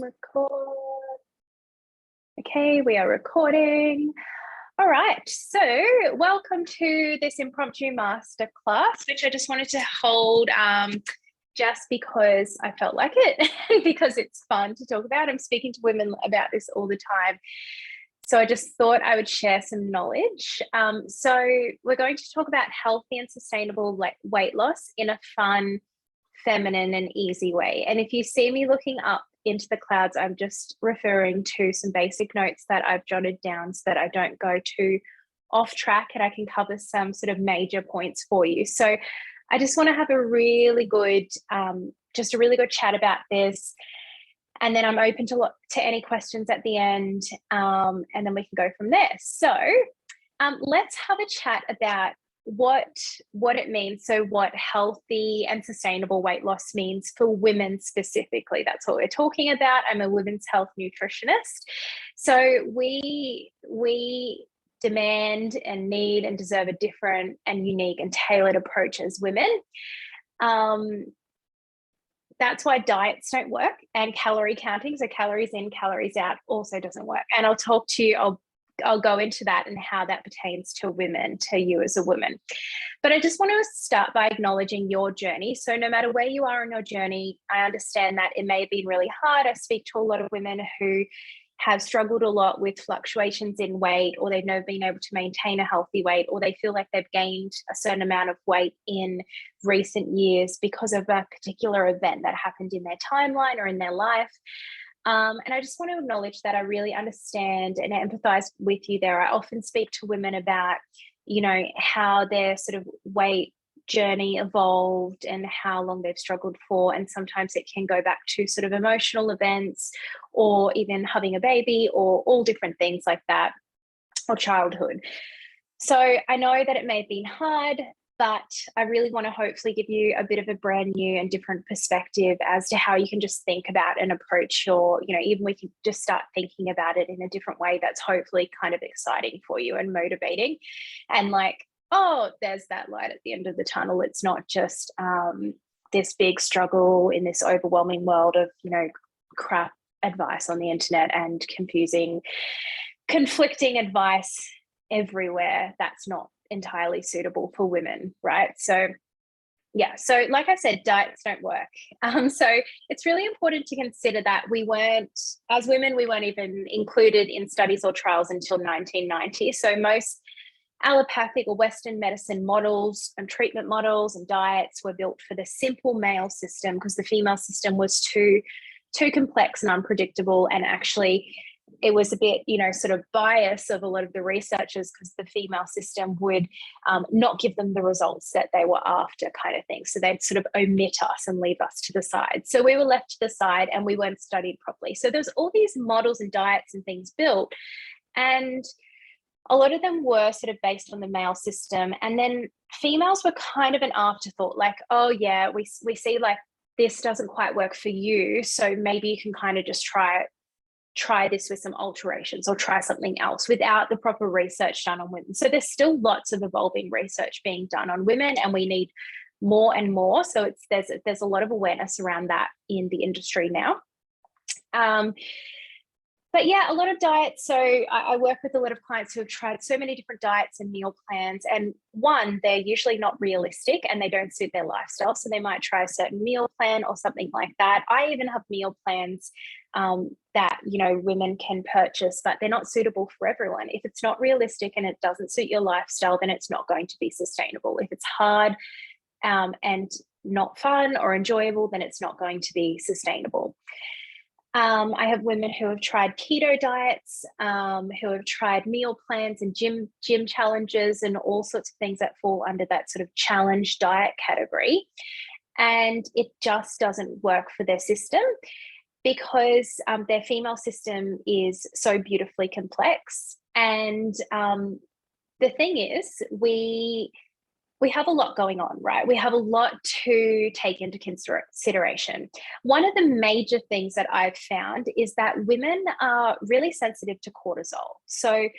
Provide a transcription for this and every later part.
Record. Okay, we are recording. All right, so welcome to this impromptu masterclass, which I just wanted to hold just because I felt like it, because it's fun to talk about. I'm speaking to women about this all the time. So I just thought I would share some knowledge. So we're going to talk about healthy and sustainable weight loss in a fun, feminine and easy way. And if you see me looking up into the clouds, I'm just referring to some basic notes that I've jotted down so that I don't go too off track and I can cover some sort of major points for you. So I just want to have a really good, just a really good chat about this. And then I'm open to any questions at the end, and then we can go from there. So let's have a chat about what it means. So what healthy and sustainable weight loss means for women specifically. That's what we're talking about. I'm a women's health nutritionist. So we demand and need and deserve a different and unique and tailored approach as women. That's why diets don't work, and calorie counting, so calories in, calories out, also doesn't work. And I'll talk to you, I'll go into that and how that pertains to women, to you as a woman. But I just want to start by acknowledging your journey. So no matter where you are in your journey, I understand that it may have been really hard. I speak to a lot of women who have struggled a lot with fluctuations in weight, or they've never been able to maintain a healthy weight, or they feel like they've gained a certain amount of weight in recent years because of a particular event that happened in their timeline or in their life. And I just want to acknowledge that I really understand and empathize with you there. I often speak to women about, how their sort of weight journey evolved and how long they've struggled for. And sometimes it can go back to sort of emotional events or even having a baby or all different things like that, or childhood. So I know that it may have been hard, but I really want to hopefully give you a bit of a brand new and different perspective as to how you can just think about and approach your, even we can just start thinking about it in a different way that's hopefully kind of exciting for you and motivating. And like, oh, there's that light at the end of the tunnel. It's not just this big struggle in this overwhelming world of, crap advice on the internet and conflicting advice everywhere that's not entirely suitable for women, right? So yeah, so like I said, diets don't work. So it's really important to consider that as women, we weren't even included in studies or trials until 1990. So most allopathic or Western medicine models and treatment models and diets were built for the simple male system, because the female system was too complex and unpredictable. And actually it was a bit, sort of bias of a lot of the researchers, because the female system would not give them the results that they were after, kind of thing. So they'd sort of omit us and leave us to the side. So we were left to the side and we weren't studied properly. So there's all these models and diets and things built, and a lot of them were sort of based on the male system. And then females were kind of an afterthought, like, oh yeah, we see like this doesn't quite work for you, so maybe you can kind of just try this with some alterations or try something else, without the proper research done on women. So there's still lots of evolving research being done on women, and we need more and more. So there's a lot of awareness around that in the industry now. But yeah, a lot of diets. So I work with a lot of clients who have tried so many different diets and meal plans. And one, they're usually not realistic and they don't suit their lifestyle. So they might try a certain meal plan or something like that. I even have meal plans that, women can purchase, but they're not suitable for everyone. If it's not realistic and it doesn't suit your lifestyle, then it's not going to be sustainable. If it's hard and not fun or enjoyable, then it's not going to be sustainable. I have women who have tried keto diets, who have tried meal plans and gym challenges and all sorts of things that fall under that sort of challenge diet category. And it just doesn't work for their system, because their female system is so beautifully complex. And the thing is, we have a lot going on, right? We have a lot to take into consideration. One of the major things that I've found is that women are really sensitive to cortisol. So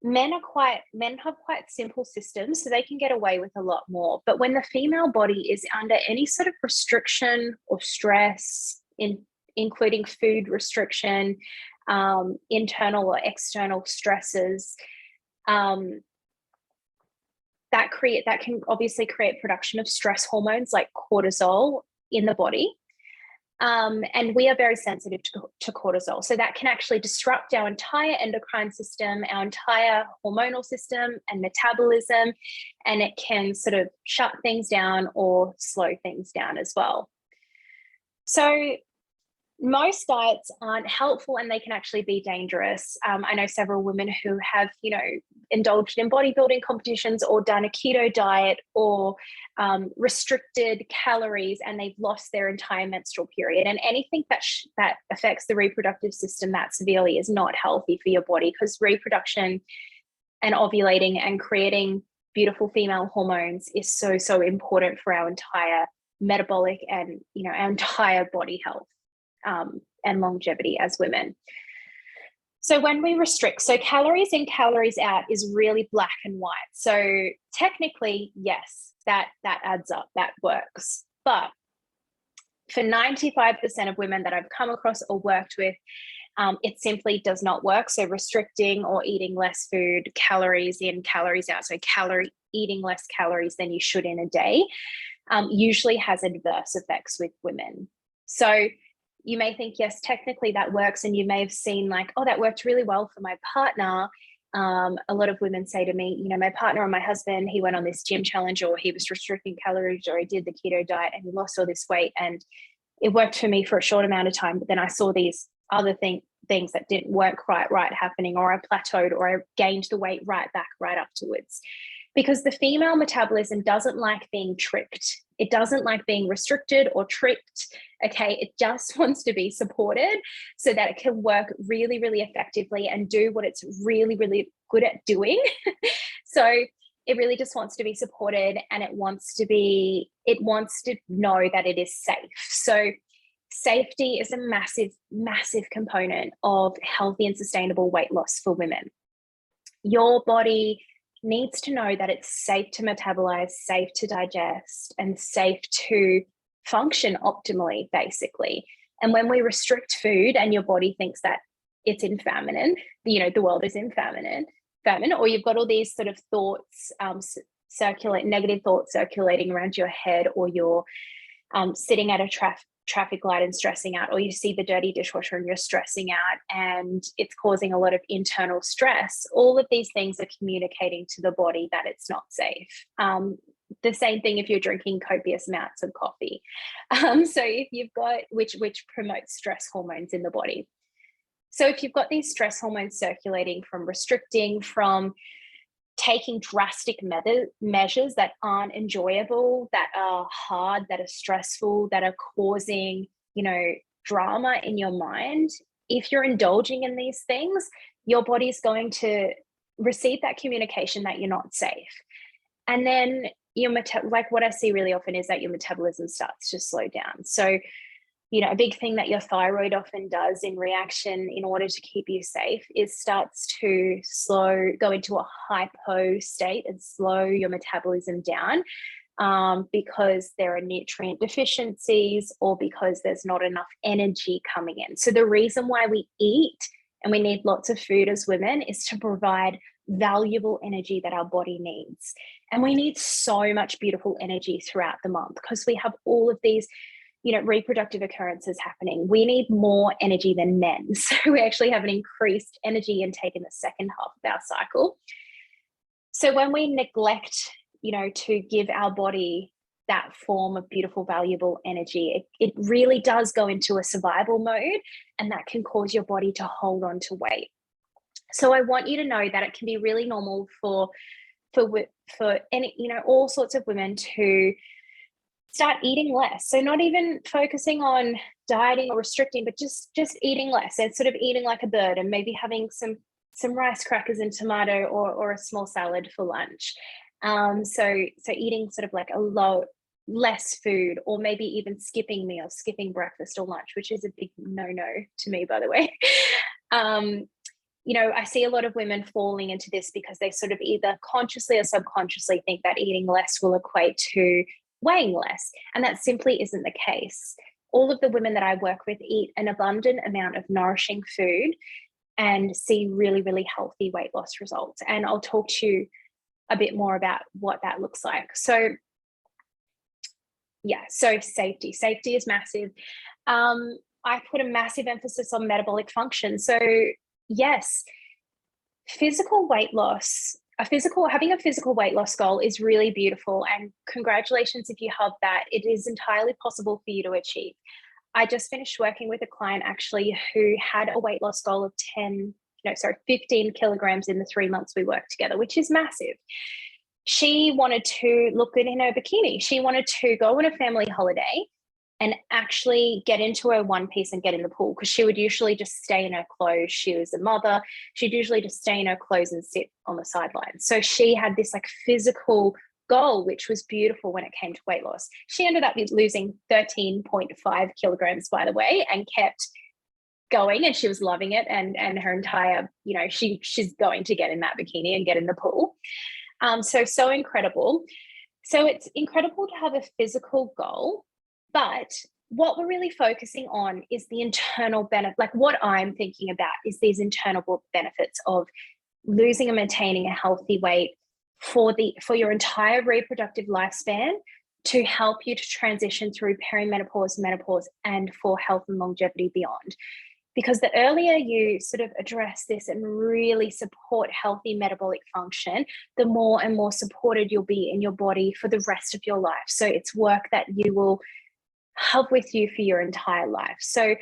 men have quite simple systems, so they can get away with a lot more. But when the female body is under any sort of restriction or stress, including food restriction, internal or external stresses, that can obviously create production of stress hormones like cortisol in the body. And we are very sensitive to cortisol. So that can actually disrupt our entire endocrine system, our entire hormonal system and metabolism, and it can sort of shut things down or slow things down as well. So most diets aren't helpful and they can actually be dangerous. I know several women who have, indulged in bodybuilding competitions or done a keto diet or restricted calories, and they've lost their entire menstrual period. And anything that affects the reproductive system that severely is not healthy for your body, because reproduction and ovulating and creating beautiful female hormones is so, so important for our entire metabolic and, our entire body health. And longevity as women. So when we restrict, so calories in, calories out is really black and white. So technically, yes, that adds up, that works. But for 95% of women that I've come across or worked with, it simply does not work. So restricting or eating less food, calories in, calories out, so eating less calories than you should in a day, usually has adverse effects with women. So you may think, yes, technically that works. And you may have seen like, oh, that worked really well for my partner. A lot of women say to me, my partner or my husband, he went on this gym challenge, or he was restricting calories, or he did the keto diet and he lost all this weight. And it worked for me for a short amount of time. But then I saw these other things that didn't work quite right happening, or I plateaued, or I gained the weight right back, right afterwards. Because the female metabolism doesn't like being tricked. It doesn't like being restricted or tricked. Okay, it just wants to be supported so that it can work really, really effectively and do what it's really, really good at doing. So it really just wants to be supported, and it wants to know that it is safe. So safety is a massive, massive component of healthy and sustainable weight loss for women. Your body needs to know that it's safe to metabolize, safe to digest, and safe to function optimally, basically. And when we restrict food and your body thinks that it's in famine, the world is in famine, or you've got all these sort of thoughts, negative thoughts circulating around your head, or you're sitting at a traffic light and stressing out, or you see the dirty dishwasher and you're stressing out and it's causing a lot of internal stress, all of these things are communicating to the body that it's not safe. The same thing if you're drinking copious amounts of coffee. So if you've got, which promotes stress hormones in the body. So if you've got these stress hormones circulating from restricting, from taking drastic measures that aren't enjoyable, that are hard, that are stressful, that are causing, drama in your mind, if you're indulging in these things, your body's going to receive that communication that you're not safe. And then like what I see really often is that your metabolism starts to slow down. So a big thing that your thyroid often does in reaction in order to keep you safe is starts to go into a hypo state and slow your metabolism down, because there are nutrient deficiencies or because there's not enough energy coming in. So the reason why we eat and we need lots of food as women is to provide valuable energy that our body needs. And we need so much beautiful energy throughout the month because we have all of these reproductive occurrences happening. We need more energy than men. So we actually have an increased energy intake in the second half of our cycle. So when we neglect, to give our body that form of beautiful, valuable energy, it really does go into a survival mode, and that can cause your body to hold on to weight. So I want you to know that it can be really normal for any, all sorts of women to start eating less. So not even focusing on dieting or restricting, but just eating less and sort of eating like a bird, and maybe having some rice crackers and tomato or a small salad for lunch. So eating sort of like less food, or maybe even skipping meals, skipping breakfast or lunch, which is a big no-no to me, by the way. I see a lot of women falling into this because they sort of either consciously or subconsciously think that eating less will equate to weighing less. And that simply isn't the case. all of the women that I work with eat an abundant amount of nourishing food and see really, really healthy weight loss results. And I'll talk to you a bit more about what that looks like. So yeah, so safety is massive. I put a massive emphasis on metabolic function. So yes, physical weight loss, having a physical weight loss goal is really beautiful, and congratulations if you have that. It is entirely possible for you to achieve. I just finished working with a client actually who had a weight loss goal of 15 kilograms in the 3 months we worked together, which is massive. She wanted to look good in her bikini. She wanted to go on a family holiday and actually get into her one piece and get in the pool, because she would usually just stay in her clothes. She was a mother. She'd usually just stay in her clothes and sit on the sidelines. So she had this like physical goal, which was beautiful when it came to weight loss. She ended up losing 13.5 kilograms, by the way, and kept going, and she was loving it. And her entire, she's going to get in that bikini and get in the pool. So incredible. So it's incredible to have a physical goal, but what we're really focusing on is the internal benefit. Like what I'm thinking about is these internal benefits of losing and maintaining a healthy weight for your entire reproductive lifespan, to help you to transition through perimenopause, menopause, and for health and longevity beyond. Because the earlier you sort of address this and really support healthy metabolic function, the more and more supported you'll be in your body for the rest of your life. So it's work that you will have with you for your entire life. So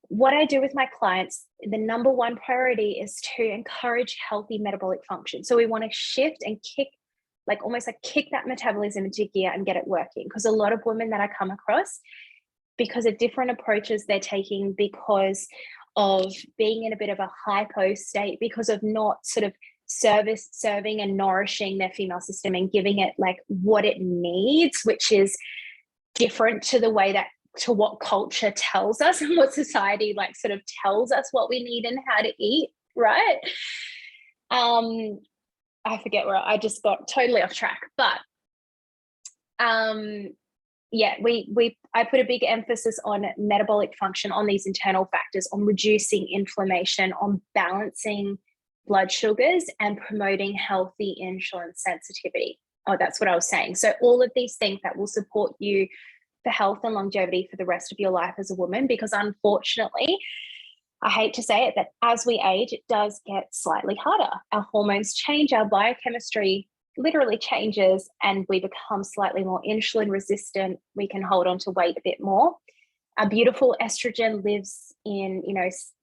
what I do with my clients, the number one priority is to encourage healthy metabolic function. So we want to shift and kick that metabolism into gear and get it working. Because a lot of women that I come across, because of different approaches they're taking, because of being in a bit of a hypo state, because of not sort of serving and nourishing their female system and giving it like what it needs, which is different to what culture tells us and what society like sort of tells us what we need and how to eat, right? I forget where I just got totally off track, but yeah, I put a big emphasis on metabolic function, on these internal factors, on reducing inflammation, on balancing blood sugars, and promoting healthy insulin sensitivity. Oh, that's what I was saying. So all of these things that will support you for health and longevity for the rest of your life as a woman, because unfortunately, I hate to say it, that as we age, it does get slightly harder. Our hormones change, our biochemistry literally changes, and we become slightly more insulin resistant. We can hold on to weight a bit more. Our beautiful estrogen lives in,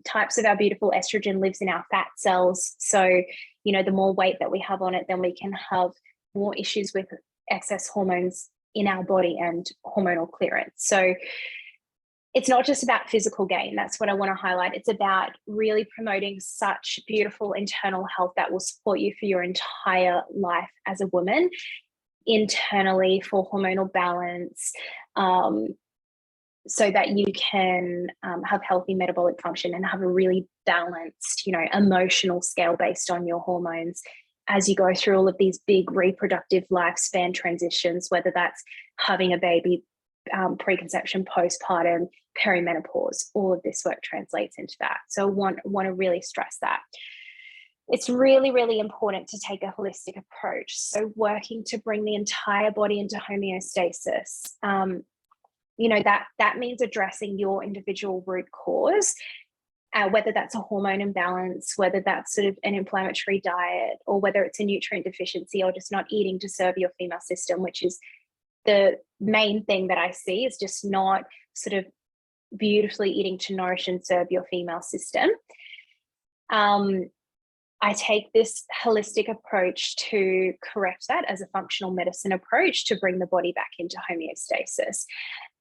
types of our beautiful estrogen lives in our fat cells. So, the more weight that we have on it, then we can have more issues with excess hormones in our body and hormonal clearance. So it's not just about physical gain. That's what I want to highlight. It's about really promoting such beautiful internal health that will support you for your entire life as a woman, internally for hormonal balance, so that you can have healthy metabolic function and have a really balanced, emotional scale based on your hormones as you go through all of these big reproductive lifespan transitions, whether that's having a baby, preconception, postpartum, perimenopause. All of this work translates into that. So I want to really stress that. It's really, really important to take a holistic approach. So working to bring the entire body into homeostasis. That means addressing your individual root cause, whether that's a hormone imbalance, whether that's sort of an inflammatory diet, or whether it's a nutrient deficiency, or just not eating to serve your female system, which is the main thing that I see, is just not sort of beautifully eating to nourish and serve your female system. I take this holistic approach to correct that as a functional medicine approach to bring the body back into homeostasis.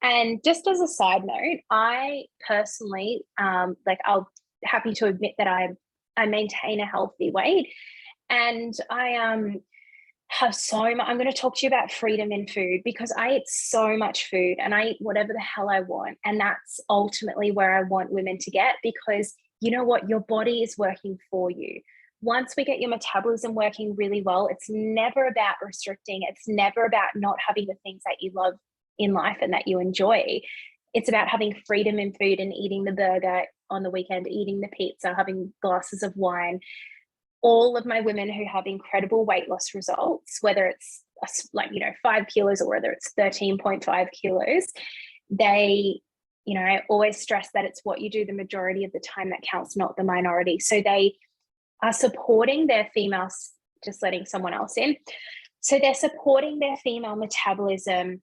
And just as a side note, I personally, I'll happy to admit that I maintain a healthy weight, and I have so much. I'm going to talk to you about freedom in food, because I eat so much food and I eat whatever the hell I want. And that's ultimately where I want women to get, because you know what? Your body is working for you. Once we get your metabolism working really well, it's never about restricting. It's never about not having the things that you love in life and that you enjoy. It's about having freedom in food and eating the burger on the weekend, eating the pizza, having glasses of wine. All of my women who have incredible weight loss results, whether it's like, 5 kilos or whether it's 13.5 kilos, they, I always stress that it's what you do the majority of the time that counts, not the minority. So they are supporting their females, just letting someone else in. So they're supporting their female metabolism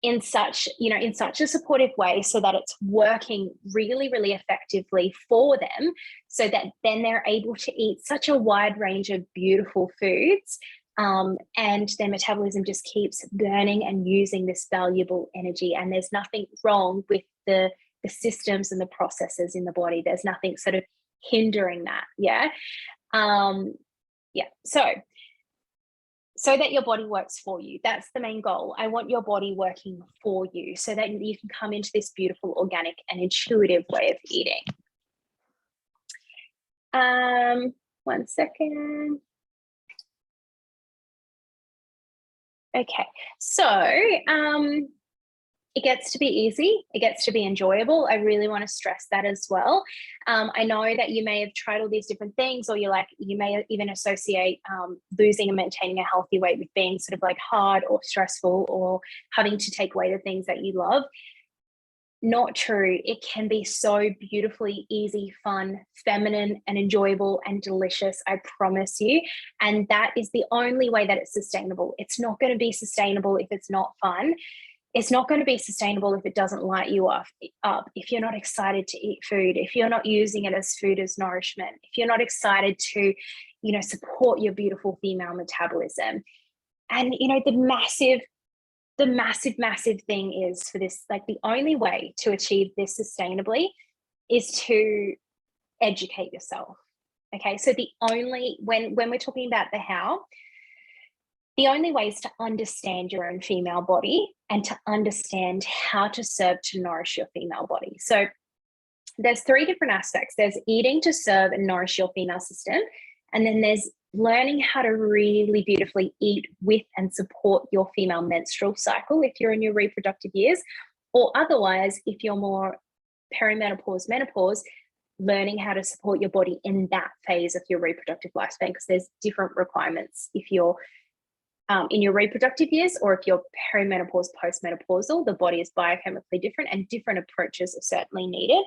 in such a supportive way, so that it's working really, really effectively for them, so that then they're able to eat such a wide range of beautiful foods, and their metabolism just keeps burning and using this valuable energy. And there's nothing wrong with the systems and the processes in the body. There's nothing sort of hindering that. So that your body works for you. That's the main goal. I want your body working for you so that you can come into this beautiful, organic, and intuitive way of eating. 1 second. Okay, so it gets to be easy. It gets to be enjoyable. I really want to stress that as well. I know that you may have tried all these different things, or you may even associate losing and maintaining a healthy weight with being sort of like hard or stressful, or having to take away the things that you love. Not true. It can be so beautifully easy, fun, feminine, and enjoyable and delicious, I promise you. And that is the only way that it's sustainable. It's not going to be sustainable if it's not fun. It's not going to be sustainable if it doesn't light you up, if you're not excited to eat food, if you're not using it as food as nourishment, if you're not excited to, support your beautiful female metabolism. And, the massive thing is for this, like, the only way to achieve this sustainably is to educate yourself. Okay. So when we're talking about the how, the only way is to understand your own female body and to understand how to serve to nourish your female body. So there's 3 different aspects. There's eating to serve and nourish your female system. And then there's learning how to really beautifully eat with and support your female menstrual cycle if you're in your reproductive years, or otherwise, if you're more perimenopause, menopause, learning how to support your body in that phase of your reproductive lifespan, because there's different requirements if you're in your reproductive years, or if you're perimenopause, postmenopausal. The body is biochemically different, and different approaches are certainly needed.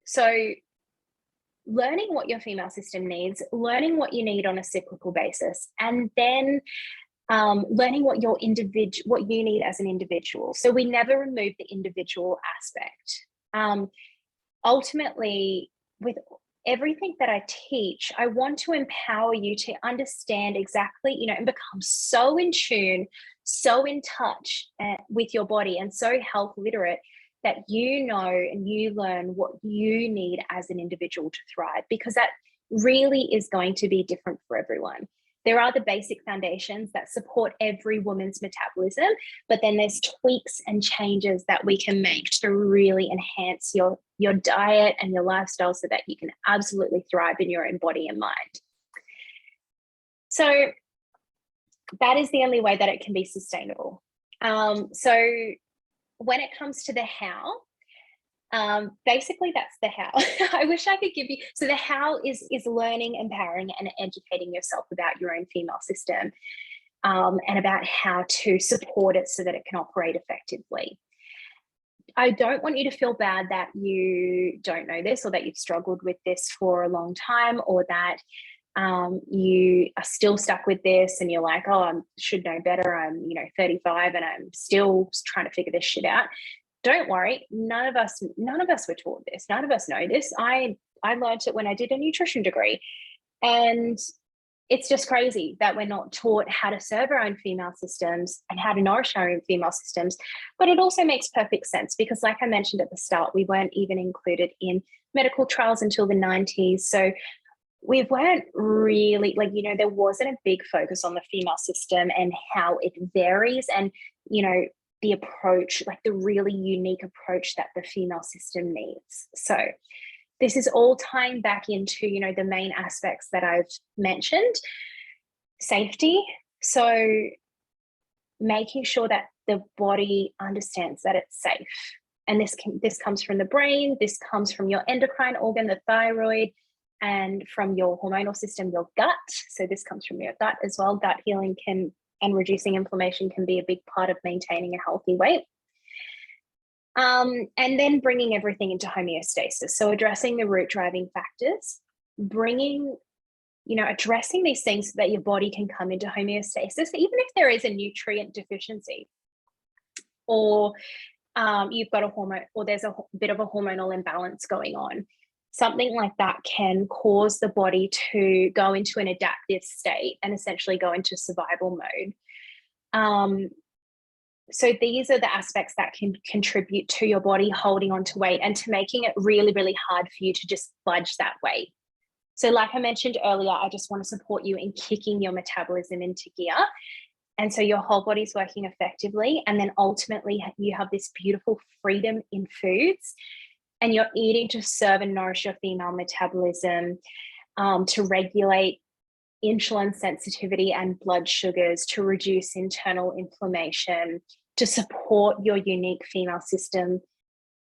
So learning what your female system needs, learning what you need on a cyclical basis, and then learning what you need as an individual. So we never remove the individual aspect. Ultimately, with everything that I teach, I want to empower you to understand exactly, and become so in tune, so in touch with your body, and so health literate that you know and you learn what you need as an individual to thrive, because that really is going to be different for everyone. There are the basic foundations that support every woman's metabolism, but then there's tweaks and changes that we can make to really enhance your diet and your lifestyle so that you can absolutely thrive in your own body and mind. So that is the only way that it can be sustainable. So when it comes to the how, basically that's the how. I wish I could give you, so the how is learning, empowering, and educating yourself about your own female system, and about how to support it so that it can operate effectively. I don't want you to feel bad that you don't know this, or that you've struggled with this for a long time, or that you are still stuck with this and you're like, oh, I should know better. I'm 35 and I'm still trying to figure this shit out. Don't worry. None of us were taught this. None of us know this. I learned it when I did a nutrition degree, and it's just crazy that we're not taught how to serve our own female systems and how to nourish our own female systems. But it also makes perfect sense because, like I mentioned at the start, we weren't even included in medical trials until the 90s. So we weren't really there wasn't a big focus on the female system and how it varies, and the approach, like the really unique approach that the female system needs. So this is all tying back into the main aspects that I've mentioned. Safety, so making sure that the body understands that it's safe. And this comes from the brain, this comes from your endocrine organ, the thyroid, and from your hormonal system, your gut. So this comes from your gut as well. Gut healing and reducing inflammation can be a big part of maintaining a healthy weight. And then bringing everything into homeostasis. So addressing the root driving factors, addressing these things so that your body can come into homeostasis, even if there is a nutrient deficiency, or you've got a hormone, or there's a bit of a hormonal imbalance going on. Something like that can cause the body to go into an adaptive state and essentially go into survival mode. So these are the aspects that can contribute to your body holding on to weight and to making it really, really hard for you to just budge that weight. So like I mentioned earlier, I just want to support you in kicking your metabolism into gear. And so your whole body's working effectively. And then ultimately you have this beautiful freedom in foods, and you're eating to serve and nourish your female metabolism, to regulate insulin sensitivity and blood sugars, to reduce internal inflammation, to support your unique female system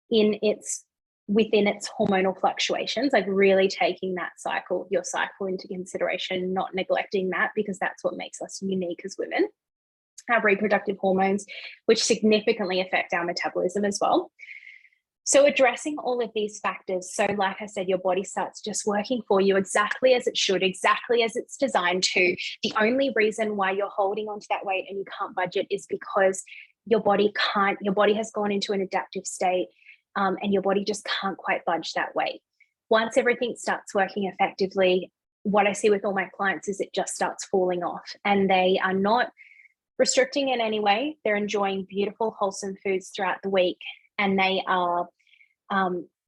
within its hormonal fluctuations, like really taking your cycle into consideration, not neglecting that, because that's what makes us unique as women. Our reproductive hormones, which significantly affect our metabolism as well. So addressing all of these factors, so like I said, your body starts just working for you exactly as it should, exactly as it's designed to. The only reason why you're holding on to that weight and you can't budget is because your body has gone into an adaptive state, and your body just can't quite budge that weight. Once everything starts working effectively, what I see with all my clients is it just starts falling off, and they are not restricting in any way. They're enjoying beautiful, wholesome foods throughout the week, and they are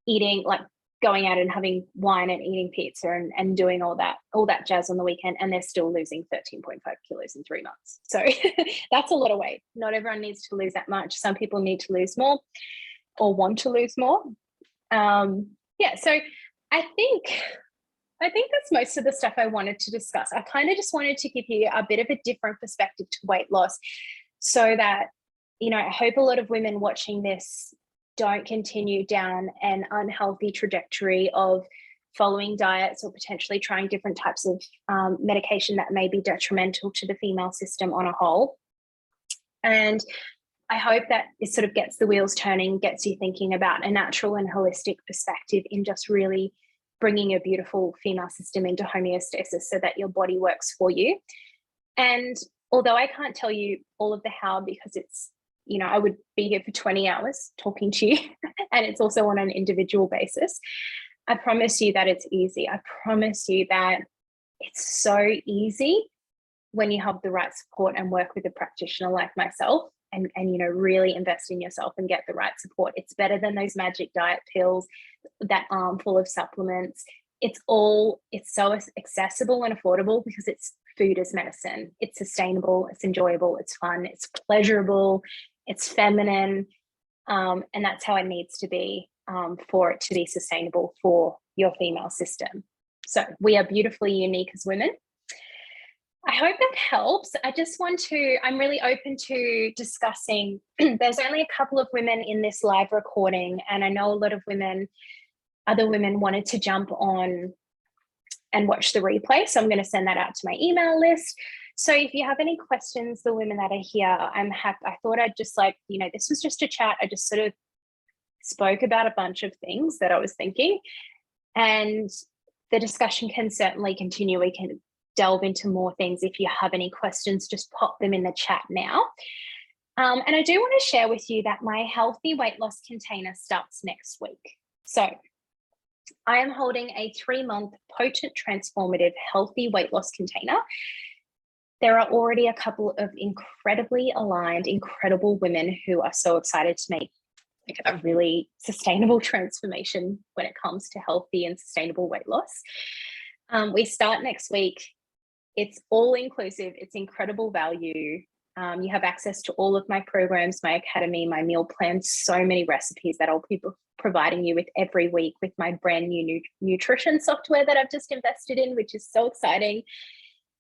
eating, like going out and having wine and eating pizza and doing all that jazz on the weekend, and they're still losing 13.5 kilos in 3 months. So that's a lot of weight. Not everyone needs to lose that much. Some people need to lose more or want to lose more. So I think that's most of the stuff I wanted to discuss. I kind of just wanted to give you a bit of a different perspective to weight loss, so that, I hope a lot of women watching this don't continue down an unhealthy trajectory of following diets or potentially trying different types of medication that may be detrimental to the female system on a whole. And I hope that it sort of gets the wheels turning, gets you thinking about a natural and holistic perspective in just really bringing your beautiful female system into homeostasis so that your body works for you. And although I can't tell you all of the how, because it's, I would be here for 20 hours talking to you, and it's also on an individual basis, I promise you that it's easy. I promise you that it's so easy when you have the right support and work with a practitioner like myself, and really invest in yourself and get the right support. It's better than those magic diet pills, that armful of supplements. It's so accessible and affordable because it's food as medicine. It's sustainable, it's enjoyable, it's fun, it's pleasurable, it's feminine, and that's how it needs to be for it to be sustainable for your female system. So we are beautifully unique as women. I hope that helps. I'm really open to discussing. There's only a couple of women in this live recording, and I know a lot of other women wanted to jump on and watch the replay. So I'm going to send that out to my email list. So if you have any questions, the women that are here, I'm happy. I thought I'd just this was just a chat. I just sort of spoke about a bunch of things that I was thinking, and the discussion can certainly continue. We can delve into more things. If you have any questions, just pop them in the chat now. And I do want to share with you that my healthy weight loss container starts next week. So I am holding a 3-month potent, transformative, healthy weight loss container. There are already a couple of incredibly aligned, incredible women who are so excited to make a really sustainable transformation when it comes to healthy and sustainable weight loss. We start next week. It's all inclusive. It's incredible value. You have access to all of my programs, my academy, my meal plan, so many recipes that I'll be providing you with every week, with my brand new nutrition software that I've just invested in, which is so exciting.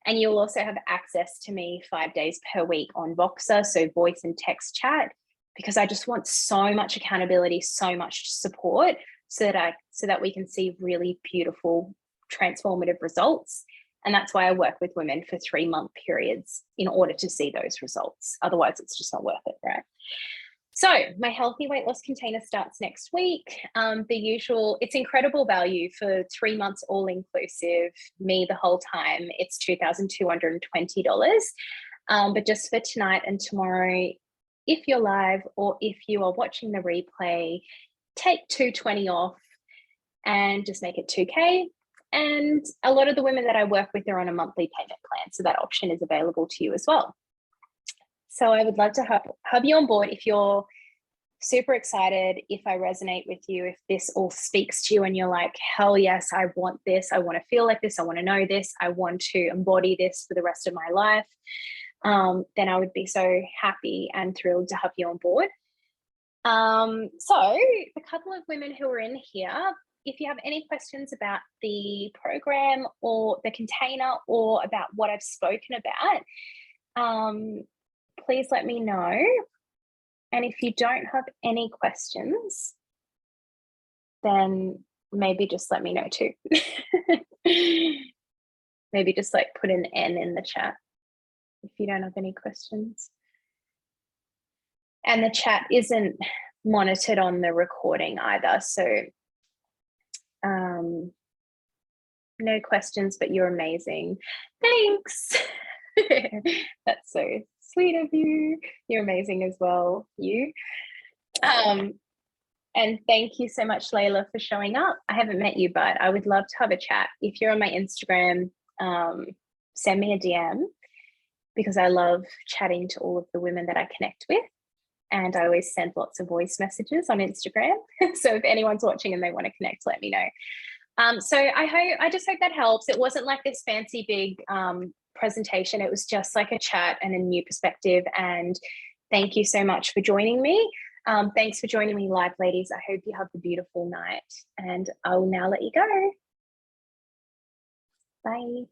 And you'll also have access to me 5 days per week on Voxer, so voice and text chat, because I just want so much accountability, so much support, so that we can see really beautiful, transformative results. And that's why I work with women for 3-month periods in order to see those results. Otherwise, it's just not worth it, right? So my healthy weight loss container starts next week. The usual, it's incredible value for 3 months, all inclusive, me the whole time. It's $2,220. But just for tonight and tomorrow, if you're live or if you are watching the replay, take $220 off and just make it $2K. And a lot of the women that I work with are on a monthly payment plan, so that option is available to you as well. So I would love to have you on board if you're super excited, if I resonate with you, if this all speaks to you and you're like, hell yes, I want this. I want to feel like this. I want to know this. I want to embody this for the rest of my life. Then I would be so happy and thrilled to have you on board. So the couple of women who are in here, if you have any questions about the program or the container or about what I've spoken about, please let me know. And if you don't have any questions, then maybe just let me know too. Maybe just like put an N in the chat if you don't have any questions. And the chat isn't monitored on the recording either. So no questions, but you're amazing. Thanks. That's so sweet of you. You're amazing as well, you. And thank you so much, Layla, for showing up. I haven't met you, but I would love to have a chat. If you're on my Instagram, send me a DM, because I love chatting to all of the women that I connect with. And I always send lots of voice messages on Instagram. So if anyone's watching and they want to connect, let me know. So I just hope that helps. It wasn't like this fancy big presentation. It was just like a chat and a new perspective. And thank you so much for joining me. Thanks for joining me live, ladies. I hope you have a beautiful night, and I will now let you go. Bye.